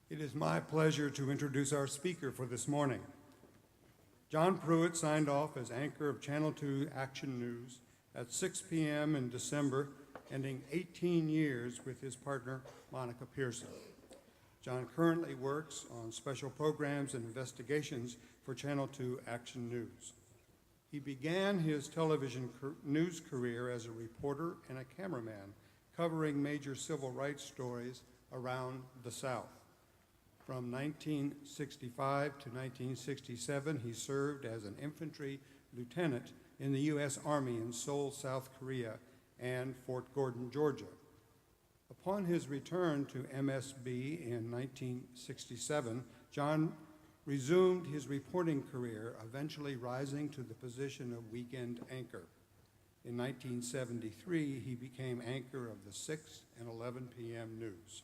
It is my pleasure to introduce our speaker for this morning. John Pruitt signed off as anchor of Channel 2 Action News at 6 p.m. in December, ending 18 years with his partner, Monica Pearson. John currently works on special programs and investigations for Channel 2 Action News. He began his television news career as a reporter and a cameraman, covering major civil rights stories around the South. From 1965 to 1967, he served as an infantry lieutenant in the U.S. Army in Seoul, South Korea, and Fort Gordon, Georgia. Upon his return to MSB in 1967, John resumed his reporting career, eventually rising to the position of weekend anchor. In 1973, he became anchor of the 6 and 11 p.m. news.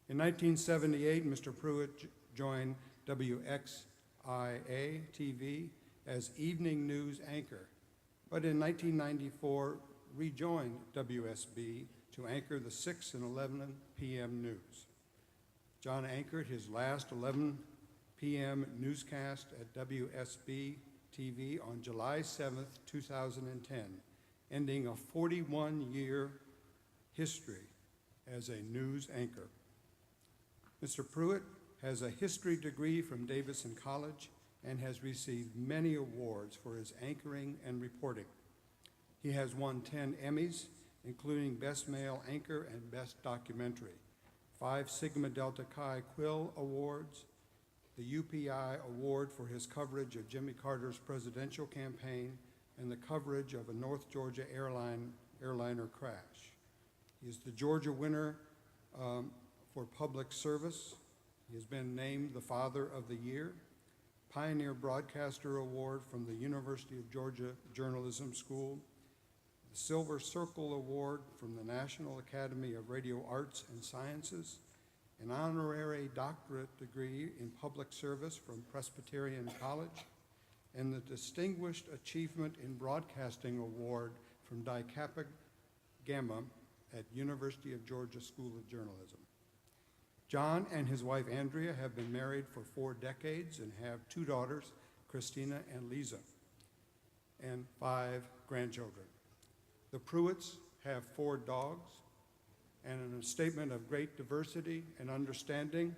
In 1978, Mr. Pruitt joined WXIA-TV as evening news anchor, but in 1994 rejoined WSB to anchor the 6 and 11 p.m. news. John anchored his last 11 p.m. newscast at WSB-TV on July 7, 2010, ending a 41-year history as a news anchor. Mr. Pruitt has a history degree from Davidson College and has received many awards for his anchoring and reporting. He has won 10 Emmys, including Best Male Anchor and Best Documentary, 5 Sigma Delta Chi Quill Awards, the UPI Award for his coverage of Jimmy Carter's presidential campaign, and the coverage of a North Georgia airliner crash. He is the Georgia winner for public service. He has been named the Father of the Year, Pioneer Broadcaster Award from the University of Georgia Journalism School, the Silver Circle Award from the National Academy of Radio Arts and Sciences, an honorary doctorate degree in public service from Presbyterian College, and the Distinguished Achievement in Broadcasting Award from Di Kappa Gamma at University of Georgia School of Journalism. John and his wife Andrea have been married for 4 decades and have 2 daughters, Christina and Lisa, and 5 grandchildren. The Pruitts have 4 dogs, and in a statement of great diversity and understanding,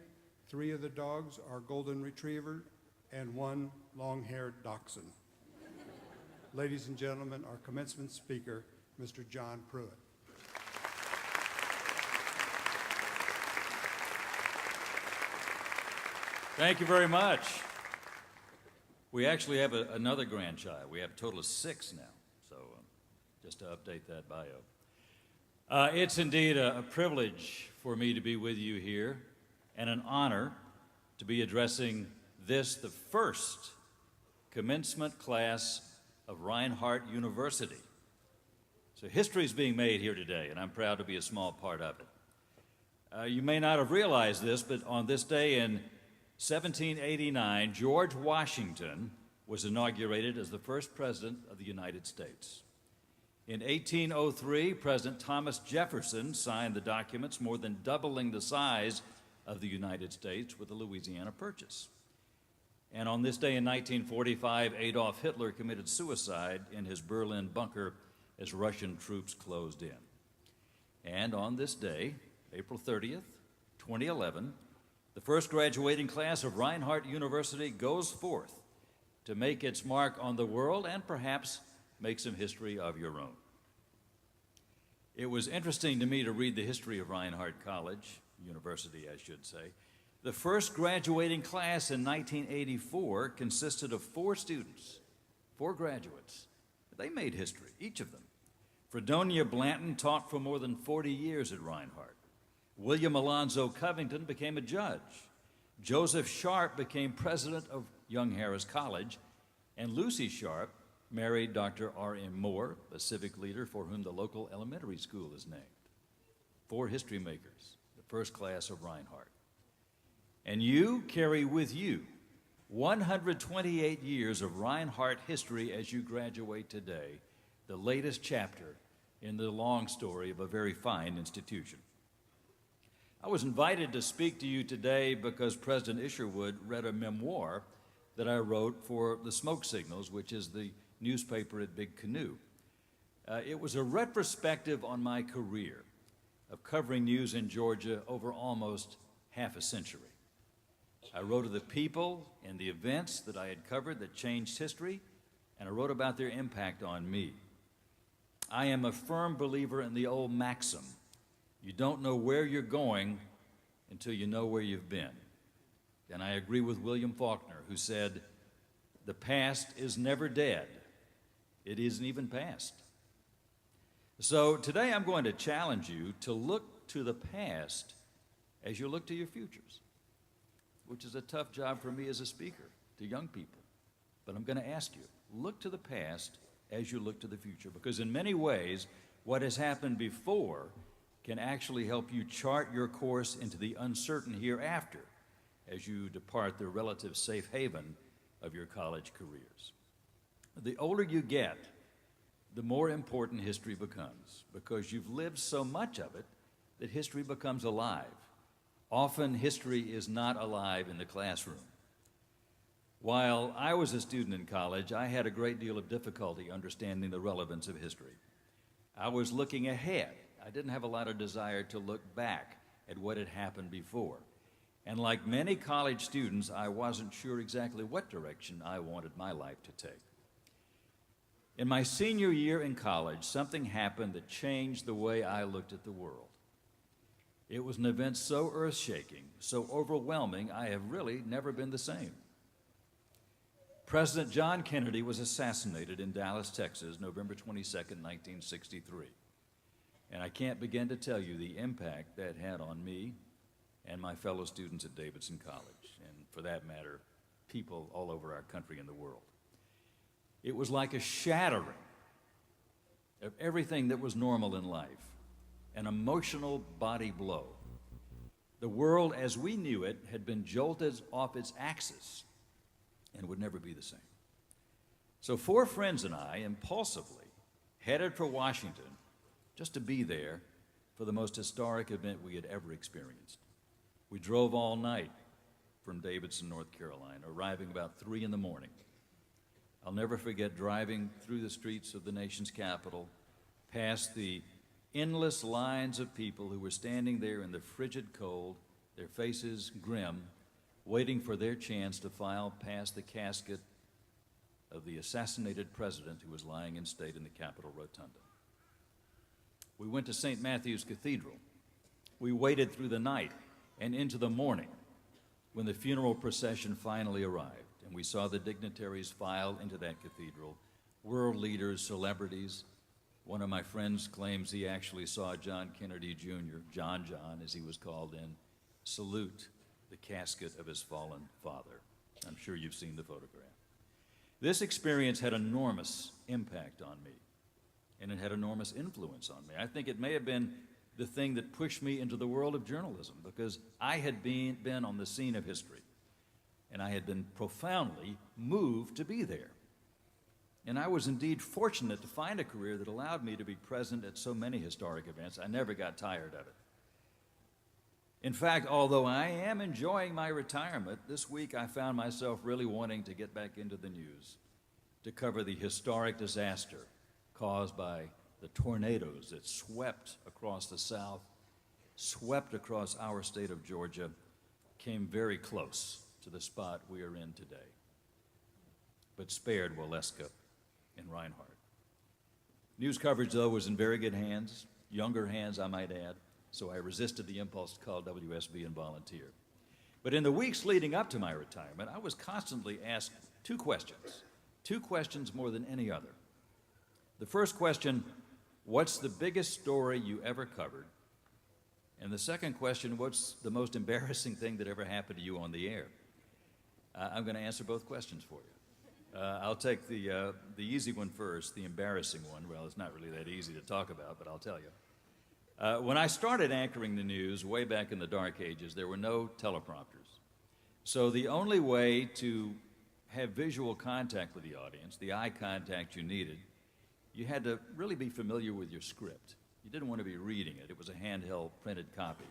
3 of the dogs are golden retriever and 1 long-haired dachshund. Ladies and gentlemen, our commencement speaker, Mr. John Pruitt. Thank you very much. We actually have another grandchild. We have a total of 6 now, so just to update that bio. It's indeed a privilege for me to be with you here, and an honor to be addressing the first commencement class of Reinhardt University. So history is being made here today, and I'm proud to be a small part of it. You may not have realized this, but on this day in 1789, George Washington was inaugurated as the first president of the United States. In 1803, President Thomas Jefferson signed the documents, more than doubling the size of the United States with the Louisiana Purchase. And on this day in 1945, Adolf Hitler committed suicide in his Berlin bunker as Russian troops closed in. And on this day, April 30th, 2011, the first graduating class of Reinhardt University goes forth to make its mark on the world and perhaps make some history of your own. It was interesting to me to read the history of Reinhardt University, I should say. The first graduating class in 1984 consisted of 4 students, 4 graduates. They made history, each of them. Fredonia Blanton taught for more than 40 years at Reinhardt. William Alonzo Covington became a judge. Joseph Sharp became president of Young Harris College, and Lucy Sharp married Dr. R.M. Moore, a civic leader for whom the local elementary school is named. 4 history makers, the first class of Reinhardt. And you carry with you 128 years of Reinhardt history as you graduate today, the latest chapter in the long story of a very fine institution. I was invited to speak to you today because President Isherwood read a memoir that I wrote for the Smoke Signals, which is the newspaper at Big Canoe. It was a retrospective on my career of covering news in Georgia over almost half a century. I wrote of the people and the events that I had covered that changed history, and I wrote about their impact on me. I am a firm believer in the old maxim, you don't know where you're going until you know where you've been. And I agree with William Faulkner, who said, the past is never dead. It isn't even past. So today I'm going to challenge you to look to the past as you look to your futures, which is a tough job for me as a speaker to young people. But I'm going to ask you, look to the past as you look to the future, because in many ways, what has happened before can actually help you chart your course into the uncertain hereafter as you depart the relative safe haven of your college careers. The older you get, the more important history becomes, because you've lived so much of it that history becomes alive. Often history is not alive in the classroom. While I was a student in college, I had a great deal of difficulty understanding the relevance of history. I was looking ahead. I didn't have a lot of desire to look back at what had happened before. And like many college students, I wasn't sure exactly what direction I wanted my life to take. In my senior year in college, something happened that changed the way I looked at the world. It was an event so earth-shaking, so overwhelming, I have really never been the same. President John Kennedy was assassinated in Dallas, Texas, November 22nd, 1963. And I can't begin to tell you the impact that had on me and my fellow students at Davidson College, and for that matter, people all over our country and the world. It was like a shattering of everything that was normal in life, an emotional body blow. The world as we knew it had been jolted off its axis and would never be the same. So 4 friends and I impulsively headed for Washington just to be there for the most historic event we had ever experienced. We drove all night from Davidson, North Carolina, arriving about 3 in the morning. I'll never forget driving through the streets of the nation's capital, past the endless lines of people who were standing there in the frigid cold, their faces grim, waiting for their chance to file past the casket of the assassinated president who was lying in state in the Capitol Rotunda. We went to St. Matthew's Cathedral. We waited through the night and into the morning when the funeral procession finally arrived, and we saw the dignitaries file into that cathedral, world leaders, celebrities. One of my friends claims he actually saw John Kennedy Jr., John as he was called in, salute the casket of his fallen father. I'm sure you've seen the photograph. This experience had enormous impact on me, and it had enormous influence on me. I think it may have been the thing that pushed me into the world of journalism, because I had been on the scene of history, and I had been profoundly moved to be there. And I was indeed fortunate to find a career that allowed me to be present at so many historic events. I never got tired of it. In fact, although I am enjoying my retirement, this week I found myself really wanting to get back into the news to cover the historic disaster caused by the tornadoes that swept across the South, swept across our state of Georgia, came very close to the spot we are in today, but spared Waleska and Reinhardt. News coverage, though, was in very good hands, younger hands, I might add, so I resisted the impulse to call WSB and volunteer. But in the weeks leading up to my retirement, I was constantly asked 2 questions more than any other. The first question, what's the biggest story you ever covered? And the second question, what's the most embarrassing thing that ever happened to you on the air? I'm going to answer both questions for you. I'll take the easy one first, the embarrassing one. Well, it's not really that easy to talk about, but I'll tell you. When I started anchoring the news way back in the dark ages, there were no teleprompters. So the only way to have visual contact with the audience, the eye contact you needed, you had to really be familiar with your script. You didn't want to be reading it. It was a handheld printed copy.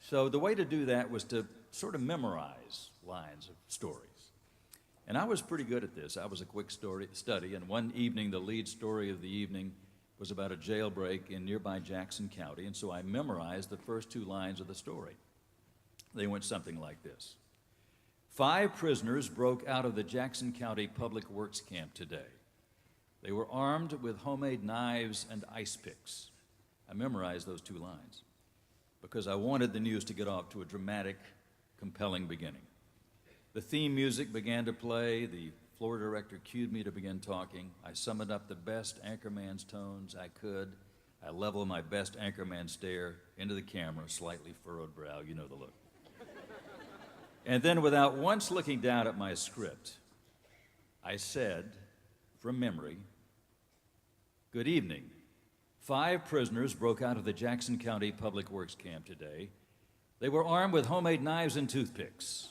So the way to do that was to sort of memorize lines of stories. And I was pretty good at this. I was a quick study, and one evening the lead story of the evening was about a jailbreak in nearby Jackson County, and so I memorized the first 2 lines of the story. They went something like this. 5 prisoners broke out of the Jackson County Public Works camp today. They were armed with homemade knives and ice picks. I memorized those 2 lines because I wanted the news to get off to a dramatic, compelling beginning. The theme music began to play. The floor director cued me to begin talking. I summoned up the best anchorman's tones I could. I leveled my best anchorman stare into the camera, slightly furrowed brow, you know the look. And then, without once looking down at my script, I said, from memory, "Good evening. 5 prisoners broke out of the Jackson County Public Works camp today. They were armed with homemade knives and toothpicks."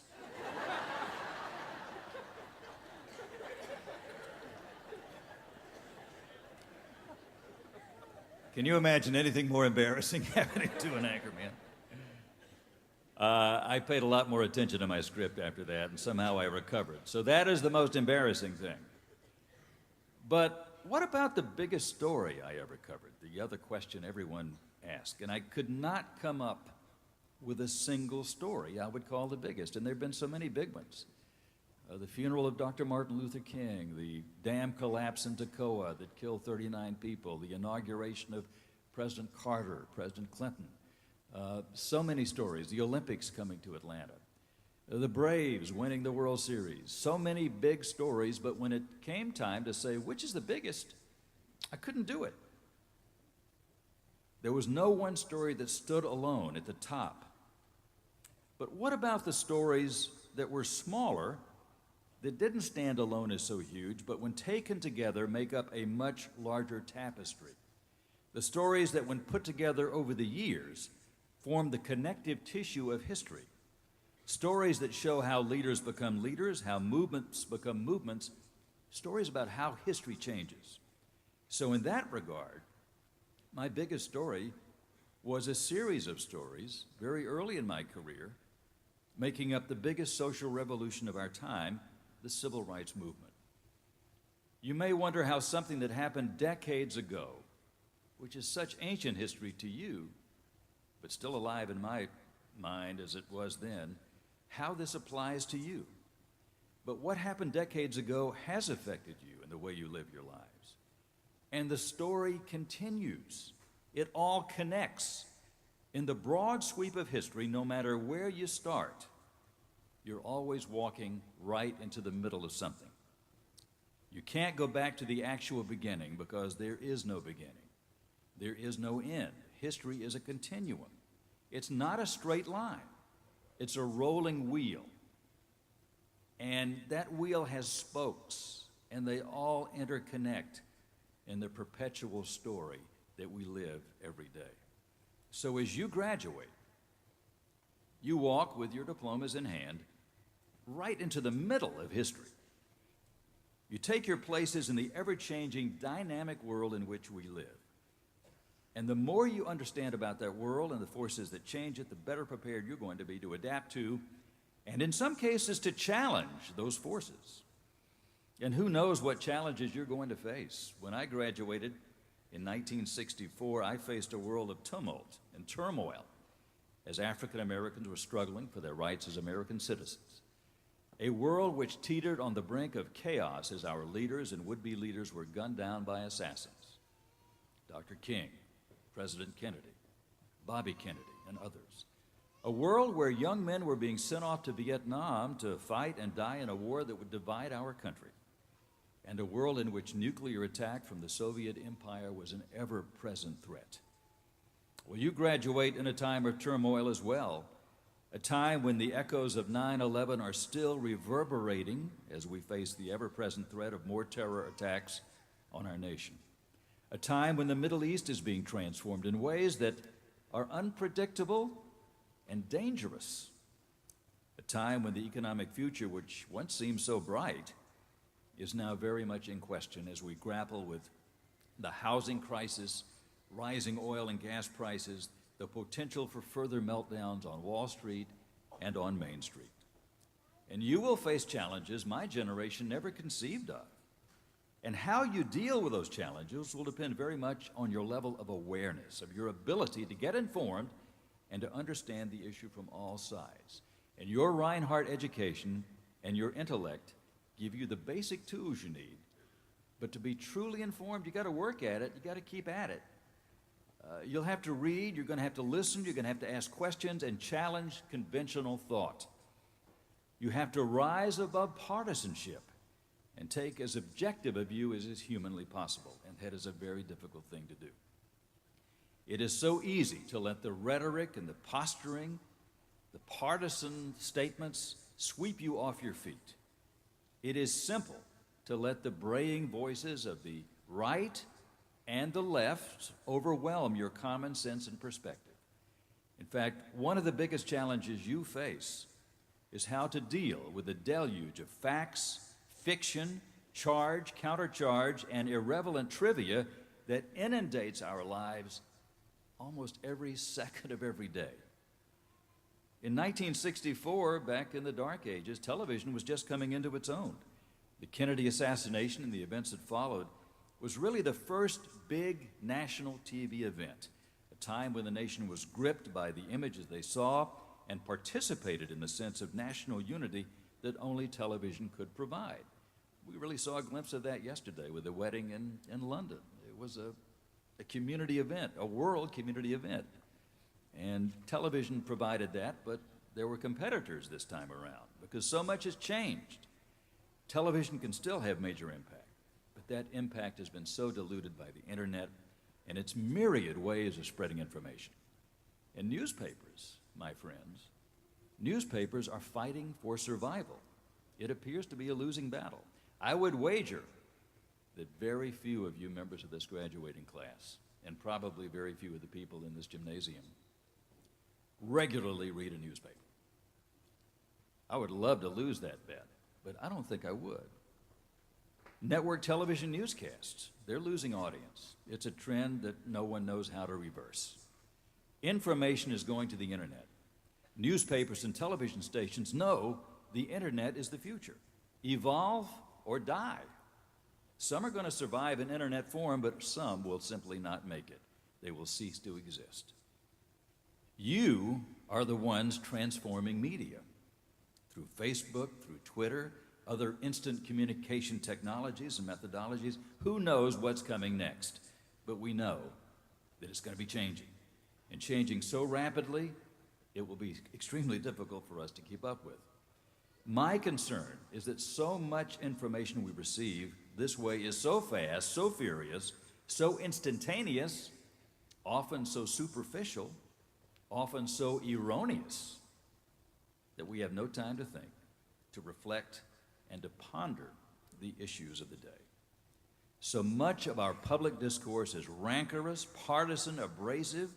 Can you imagine anything more embarrassing happening to an anchorman? I paid a lot more attention to my script after that, and somehow I recovered. So that is the most embarrassing thing. But what about the biggest story I ever covered? The other question everyone asked. And I could not come up with a single story I would call the biggest, and there have been so many big ones. The funeral of Dr. Martin Luther King, the dam collapse in Toccoa that killed 39 people, the inauguration of President Carter, President Clinton. So many stories, the Olympics coming to Atlanta, the Braves winning the World Series. So many big stories, but when it came time to say which is the biggest, I couldn't do it. There was no one story that stood alone at the top. But what about the stories that were smaller, that didn't stand alone as so huge, but when taken together make up a much larger tapestry? The stories that, when put together over the years, form the connective tissue of history. Stories that show how leaders become leaders, how movements become movements, stories about how history changes. So in that regard, my biggest story was a series of stories very early in my career, making up the biggest social revolution of our time, the civil rights movement. You may wonder how something that happened decades ago, which is such ancient history to you, but still alive in my mind as it was then, how this applies to you. But what happened decades ago has affected you in the way you live your lives. And the story continues. It all connects. In the broad sweep of history, no matter where you start, you're always walking right into the middle of something. You can't go back to the actual beginning because there is no beginning. There is no end. History is a continuum. It's not a straight line. It's a rolling wheel. And that wheel has spokes, and they all interconnect in the perpetual story that we live every day. So as you graduate, you walk with your diplomas in hand right into the middle of history. You take your places in the ever-changing, dynamic world in which we live. And the more you understand about that world and the forces that change it, the better prepared you're going to be to adapt to, and in some cases to challenge those forces. And who knows what challenges you're going to face. When I graduated in 1964, I faced a world of tumult and turmoil as African Americans were struggling for their rights as American citizens. A world which teetered on the brink of chaos as our leaders and would-be leaders were gunned down by assassins. Dr. King, President Kennedy, Bobby Kennedy, and others. A world where young men were being sent off to Vietnam to fight and die in a war that would divide our country. And a world in which nuclear attack from the Soviet Empire was an ever-present threat. Well, you graduate in a time of turmoil as well, a time when the echoes of 9/11 are still reverberating as we face the ever-present threat of more terror attacks on our nation. A time when the Middle East is being transformed in ways that are unpredictable and dangerous. A time when the economic future, which once seemed so bright, is now very much in question as we grapple with the housing crisis, rising oil and gas prices, the potential for further meltdowns on Wall Street and on Main Street. And you will face challenges my generation never conceived of. And how you deal with those challenges will depend very much on your level of awareness, of your ability to get informed and to understand the issue from all sides. And your Reinhardt education and your intellect give you the basic tools you need. But to be truly informed, you got to work at it, you got to keep at it. You'll have to read, you're going to have to listen, you're going to have to ask questions and challenge conventional thought. You have to rise above partisanship and take as objective a view as is humanly possible, and that is a very difficult thing to do. It is so easy to let the rhetoric and the posturing, the partisan statements sweep you off your feet. It is simple to let the braying voices of the right and the left overwhelm your common sense and perspective. In fact, one of the biggest challenges you face is how to deal with the deluge of facts, fiction, charge, countercharge, and irrelevant trivia that inundates our lives almost every second of every day. In 1964, back in the Dark Ages, television was just coming into its own. The Kennedy assassination and the events that followed was really the first big national TV event, a time when the nation was gripped by the images they saw and participated in the sense of national unity that only television could provide. We really saw a glimpse of that yesterday with the wedding in London. It was a community event, a world community event. And television provided that, but there were competitors this time around because so much has changed. Television can still have major impact, but that impact has been so diluted by the internet and its myriad ways of spreading information. And newspapers, my friends, newspapers are fighting for survival. It appears to be a losing battle. I would wager that very few of you members of this graduating class, and probably very few of the people in this gymnasium, regularly read a newspaper. I would love to lose that bet, but I don't think I would. Network television newscasts, they're losing audience. It's a trend that no one knows how to reverse. Information is going to the internet. Newspapers and television stations know the internet is the future. Evolve or die. Some are going to survive in internet form, but some will simply not make it. They will cease to exist. You are the ones transforming media through Facebook, through Twitter, other instant communication technologies and methodologies. Who knows what's coming next? But we know that it's going to be changing, and changing so rapidly, it will be extremely difficult for us to keep up with. My concern is that so much information we receive this way is so fast, so furious, so instantaneous, often so superficial, often so erroneous, that we have no time to think, to reflect, and to ponder the issues of the day. So much of our public discourse is rancorous, partisan, abrasive.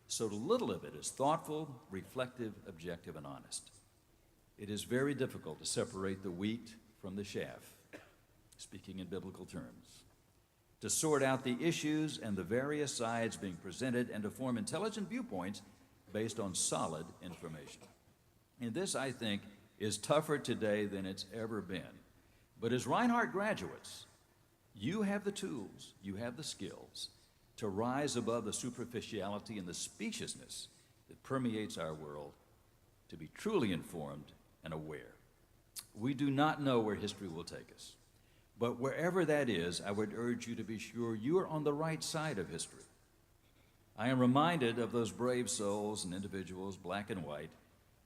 So little of it is thoughtful, reflective, objective, and honest. It is very difficult to separate the wheat from the chaff, speaking in biblical terms, to sort out the issues and the various sides being presented and to form intelligent viewpoints based on solid information. And this, I think, is tougher today than it's ever been. But as Reinhardt graduates, you have the tools, you have the skills to rise above the superficiality and the speciousness that permeates our world, to be truly informed and aware. We do not know where history will take us, but wherever that is, I would urge you to be sure you are on the right side of history. I am reminded of those brave souls and individuals, black and white,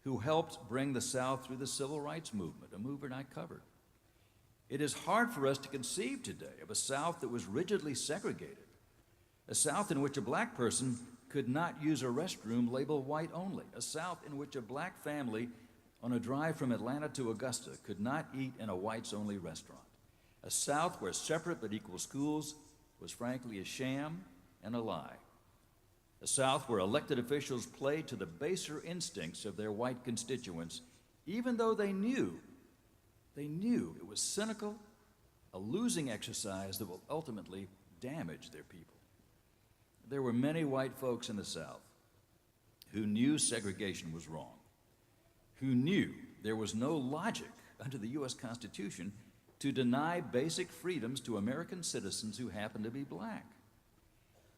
who helped bring the South through the Civil Rights Movement, a movement I covered. It is hard for us to conceive today of a South that was rigidly segregated, a South in which a black person could not use a restroom labeled white only, a South in which a black family on a drive from Atlanta to Augusta could not eat in a whites-only restaurant, a South where separate but equal schools was frankly a sham and a lie, a South where elected officials played to the baser instincts of their white constituents, even though they knew it was cynical, a losing exercise that will ultimately damage their people. There were many white folks in the South who knew segregation was wrong, who knew there was no logic under the U.S. Constitution to deny basic freedoms to American citizens who happened to be black.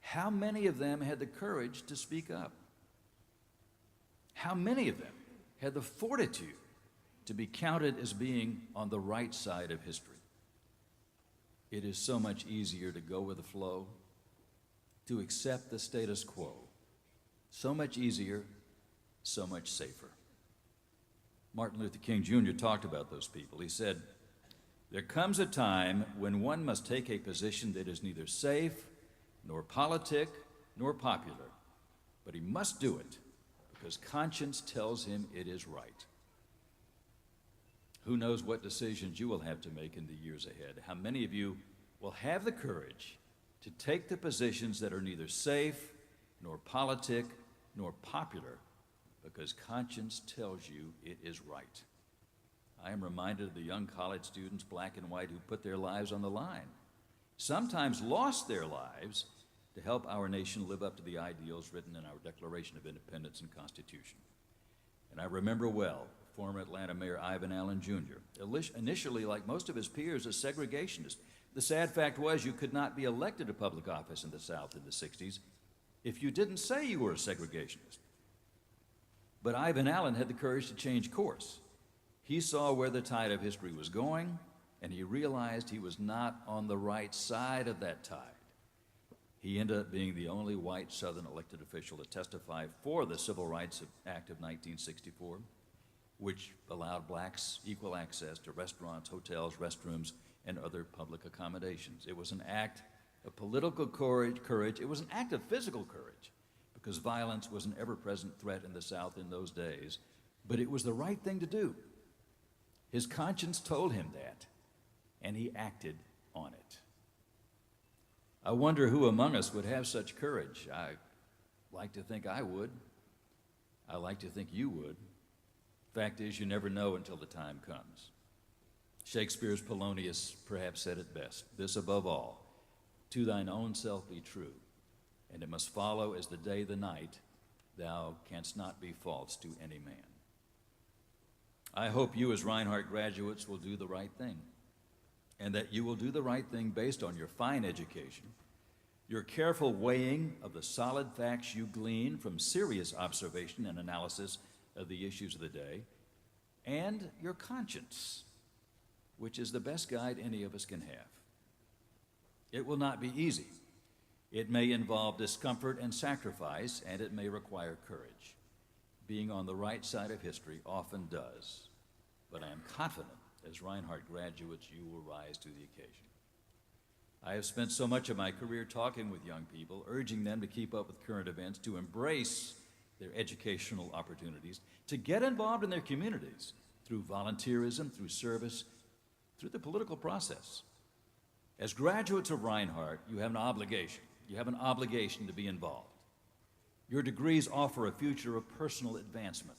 How many of them had the courage to speak up? How many of them had the fortitude to be counted as being on the right side of history? It is so much easier to go with the flow, to accept the status quo. So much easier, so much safer. Martin Luther King Jr. talked about those people. He said, "There comes a time when one must take a position that is neither safe, nor politic, nor popular, but he must do it because conscience tells him it is right." Who knows what decisions you will have to make in the years ahead? How many of you will have the courage to take the positions that are neither safe, nor politic, nor popular, because conscience tells you it is right? I am reminded of the young college students, black and white, who put their lives on the line, sometimes lost their lives to help our nation live up to the ideals written in our Declaration of Independence and Constitution. And I remember well former Atlanta Mayor Ivan Allen Jr., initially, like most of his peers, a segregationist. The sad fact was you could not be elected to public office in the South in the 60s if you didn't say you were a segregationist. But Ivan Allen had the courage to change course. He saw where the tide of history was going, and he realized he was not on the right side of that tide. He ended up being the only white Southern elected official to testify for the Civil Rights Act of 1964, which allowed blacks equal access to restaurants, hotels, restrooms, and other public accommodations. It was an act of political courage. It was an act of physical courage, because violence was an ever-present threat in the South in those days, but it was the right thing to do. His conscience told him that, and he acted on it. I wonder who among us would have such courage. I like to think I would. I like to think you would. Fact is, you never know until the time comes. Shakespeare's Polonius perhaps said it best: "This above all, to thine own self be true, and it must follow as the day the night, thou canst not be false to any man." I hope you as Reinhardt graduates will do the right thing, and that you will do the right thing based on your fine education, your careful weighing of the solid facts you glean from serious observation and analysis of the issues of the day, and your conscience, which is the best guide any of us can have. It will not be easy. It may involve discomfort and sacrifice, and it may require courage. Being on the right side of history often does, but I am confident as Reinhardt graduates, you will rise to the occasion. I have spent so much of my career talking with young people, urging them to keep up with current events, to embrace their educational opportunities, to get involved in their communities through volunteerism, through service, through the political process. As graduates of Reinhardt, you have an obligation. You have an obligation to be involved. Your degrees offer a future of personal advancement,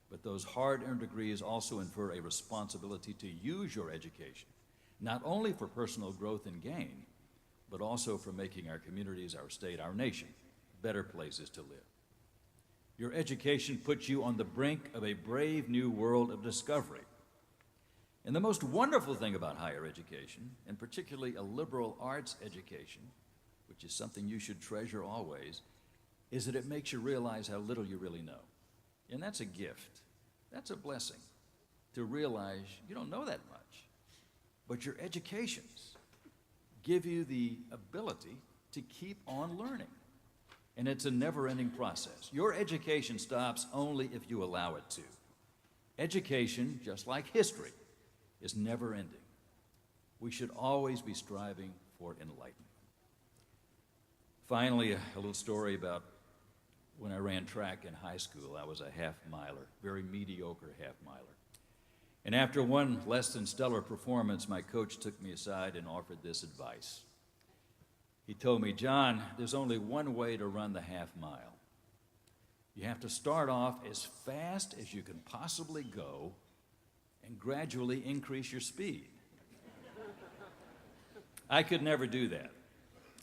but those hard-earned degrees also infer a responsibility to use your education, not only for personal growth and gain, but also for making our communities, our state, our nation, better places to live. Your education puts you on the brink of a brave new world of discovery. And the most wonderful thing about higher education, and particularly a liberal arts education, which is something you should treasure always, is that it makes you realize how little you really know. And that's a gift. That's a blessing, to realize you don't know that much. But your educations give you the ability to keep on learning. And it's a never-ending process. Your education stops only if you allow it to. Education, just like history, is never-ending. We should always be striving for enlightenment. Finally, a little story about when I ran track in high school. I was a half-miler, very mediocre half-miler. And after one less than stellar performance, my coach took me aside and offered this advice. He told me, "John, there's only one way to run the half mile. You have to start off as fast as you can possibly go and gradually increase your speed." I could never do that.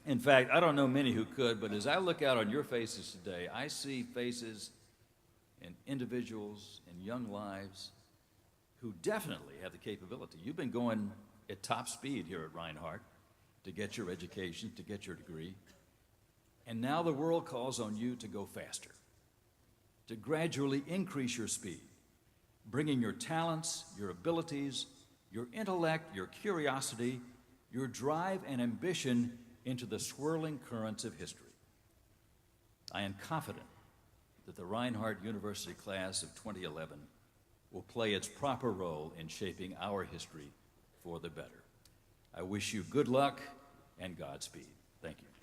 In fact, I don't know many who could, but as I look out on your faces today, I see faces in individuals and young lives who definitely have the capability. You've been going at top speed here at Reinhardt to get your education, to get your degree, and now the world calls on you to go faster, to gradually increase your speed, bringing your talents, your abilities, your intellect, your curiosity, your drive and ambition into the swirling currents of history. I am confident that the Reinhardt University class of 2011 will play its proper role in shaping our history for the better. I wish you good luck and Godspeed. Thank you.